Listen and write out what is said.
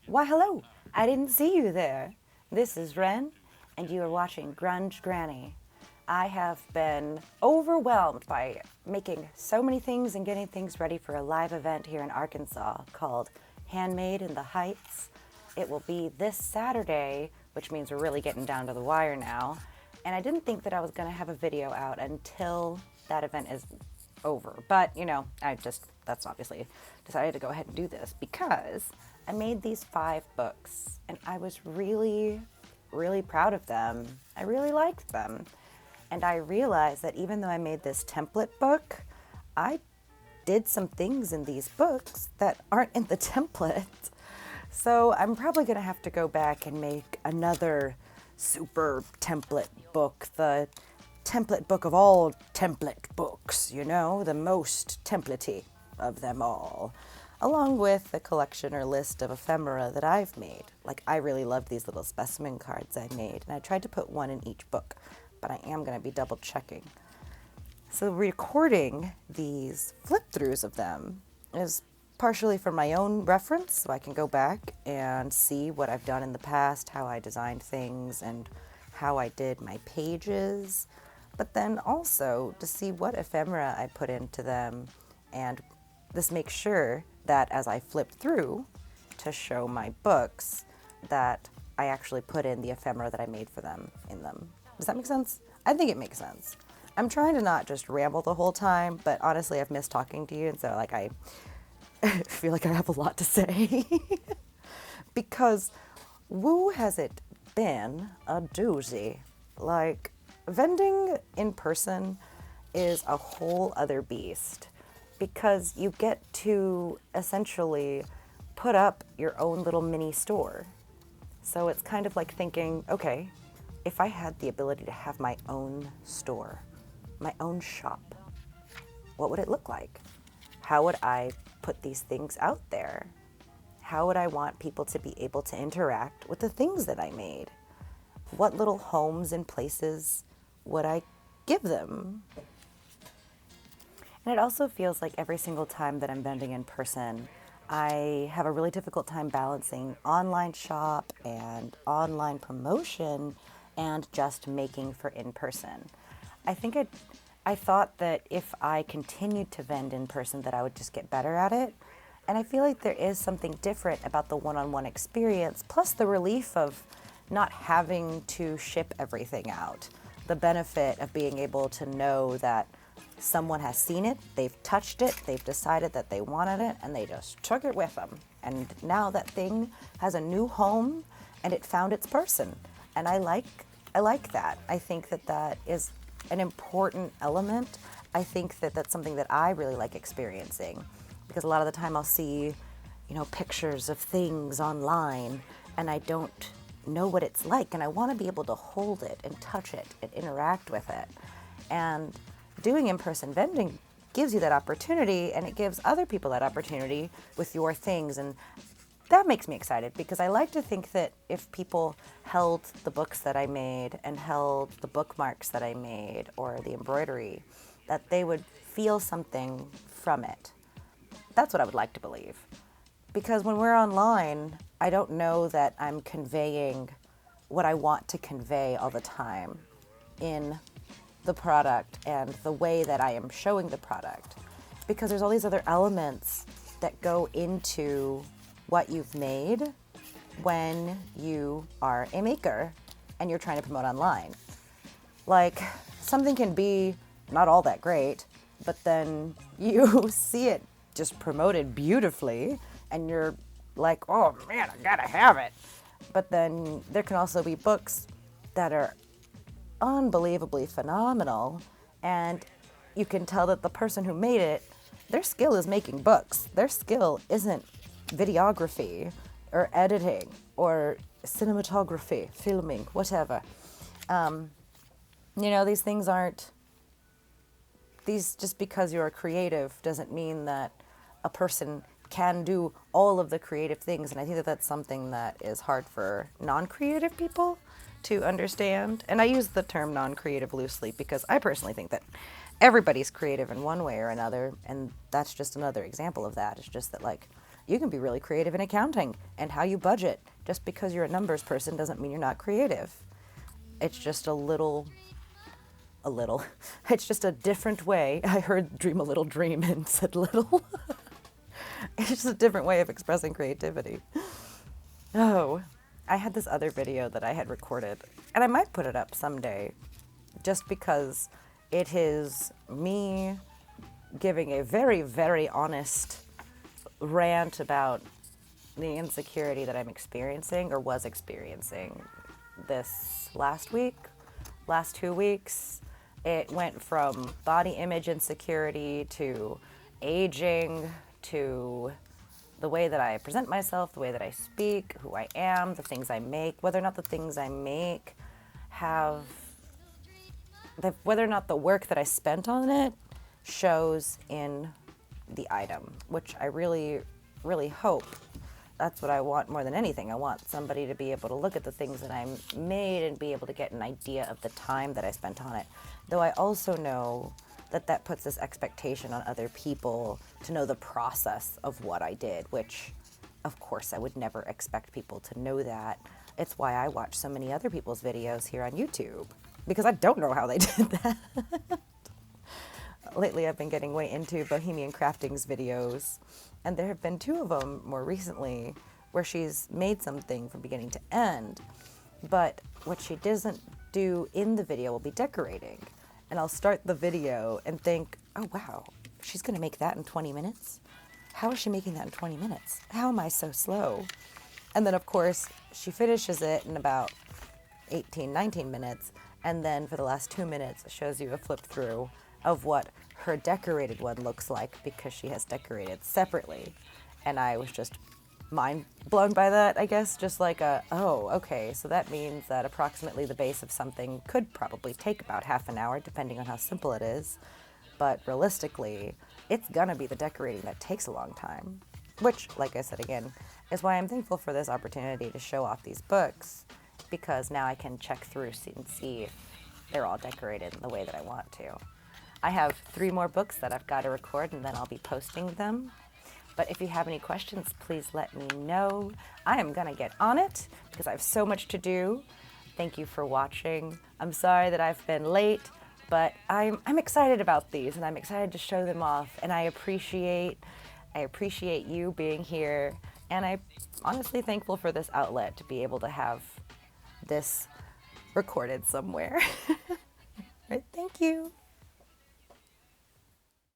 Why, hello! I didn't see you there. This is Ren, and you are watching Grunge Granny. I have been overwhelmed by making so many things and getting things ready for a live event here in Arkansas called Handmade in the Heights. It will be this Saturday, which means we're really getting down to the wire now. And I didn't think that I was going to have a video out until that event is over. But, that's obviously decided to go ahead and do this because I made these 5 books and I was really, really proud of them. I really liked them. And I realized that even though I made this template book, I did some things in these books that aren't in the template. So I'm probably going to have to go back and make another super template book, the template book of all template books, the most templatey of them all, along with a collection or list of ephemera that I've made. Like, I really love these little specimen cards I made, and I tried to put one in each book, but I am going to be double checking. So recording these flip-throughs of them is partially for my own reference, so I can go back and see what I've done in the past, how I designed things, and how I did my pages, but then also to see what ephemera I put into them, and this makes sure that as I flip through to show my books, that I actually put in the ephemera that I made for them in them. Does that make sense? I think it makes sense. I'm trying to not just ramble the whole time, but honestly, I've missed talking to you, and so I feel like I have a lot to say. Because woo has it been a doozy. Like, vending in person is a whole other beast because you get to essentially put up your own little mini store. So it's kind of like thinking, okay, if I had the ability to have my own store, my own shop, what would it look like? How would I put these things out there? How would I want people to be able to interact with the things that I made? What little homes and places would I give them? And it also feels like every single time that I'm vending in person, I have a really difficult time balancing online shop and online promotion and just making for in-person. I thought that if I continued to vend in person that I would just get better at it. And I feel like there is something different about the one-on-one experience, plus the relief of not having to ship everything out. The benefit of being able to know that someone has seen it, they've touched it, they've decided that they wanted it, and they just took it with them. And now that thing has a new home and it found its person. And I like that. I think that that is an important element. I think that that's something that I really like experiencing, because a lot of the time I'll see, pictures of things online and I don't know what it's like, and I want to be able to hold it and touch it and interact with it. And doing in-person vending gives you that opportunity, and it gives other people that opportunity with your things, and that makes me excited because I like to think that if people held the books that I made and held the bookmarks that I made or the embroidery, that they would feel something from it. That's what I would like to believe. Because when we're online, I don't know that I'm conveying what I want to convey all the time in the product and the way that I am showing the product. Because there's all these other elements that go into what you've made when you are a maker and you're trying to promote online. Like, something can be not all that great, but then you see it just promoted beautifully and you're like, oh man, I gotta have it. But then there can also be books that are unbelievably phenomenal, and you can tell that the person who made it, their skill is making books. Their skill isn't videography or editing or cinematography, filming, whatever. These things aren't, just because you're creative doesn't mean that a person can do all of the creative things. And I think that that's something that is hard for non-creative people to understand. And I use the term non-creative loosely because I personally think that everybody's creative in one way or another. And that's just another example of that. It's just that, like, You can be really creative in accounting and how you budget. Just because you're a numbers person doesn't mean you're not creative. It's just it's just a different way. I heard dream a little dream and said little. It's just a different way of expressing creativity. Oh, I had this other video that I had recorded, and I might put it up someday, just because it is me giving a very, very honest rant about the insecurity that I'm experiencing or was experiencing this last 2 weeks. It went from body image insecurity to aging to the way that I present myself, the way that I speak, who I am, the things I make, whether or not the things I make whether or not the work that I spent on it shows in the item, which I really, really hope. That's what I want more than anything. I want somebody to be able to look at the things that I made and be able to get an idea of the time that I spent on it. Though I also know that puts this expectation on other people to know the process of what I did, which, of course, I would never expect people to know that. It's why I watch so many other people's videos here on YouTube, because I don't know how they did that. Lately, I've been getting way into Bohemian Crafting's videos, and there have been 2 of them more recently where she's made something from beginning to end, but what she doesn't do in the video will be decorating. And I'll start the video and think, oh wow, she's gonna make that in 20 minutes? How is she making that in 20 minutes? How am I so slow? And then of course, she finishes it in about 18, 19 minutes, and then for the last 2 minutes shows you a flip through of what her decorated one looks like, because she has decorated separately. And I was just mind blown by that, I guess. Just like oh, okay, so that means that approximately the base of something could probably take about half an hour, depending on how simple it is. But realistically, it's gonna be the decorating that takes a long time. Which, like I said again, is why I'm thankful for this opportunity to show off these books, because now I can check through and see if they're all decorated in the way that I want to. I have 3 more books that I've got to record, and then I'll be posting them. But if you have any questions, please let me know. I am gonna get on it because I have so much to do. Thank you for watching. I'm sorry that I've been late, but I'm excited about these, and I'm excited to show them off. And I appreciate you being here, and I'm honestly thankful for this outlet to be able to have this recorded somewhere. Right, thank you.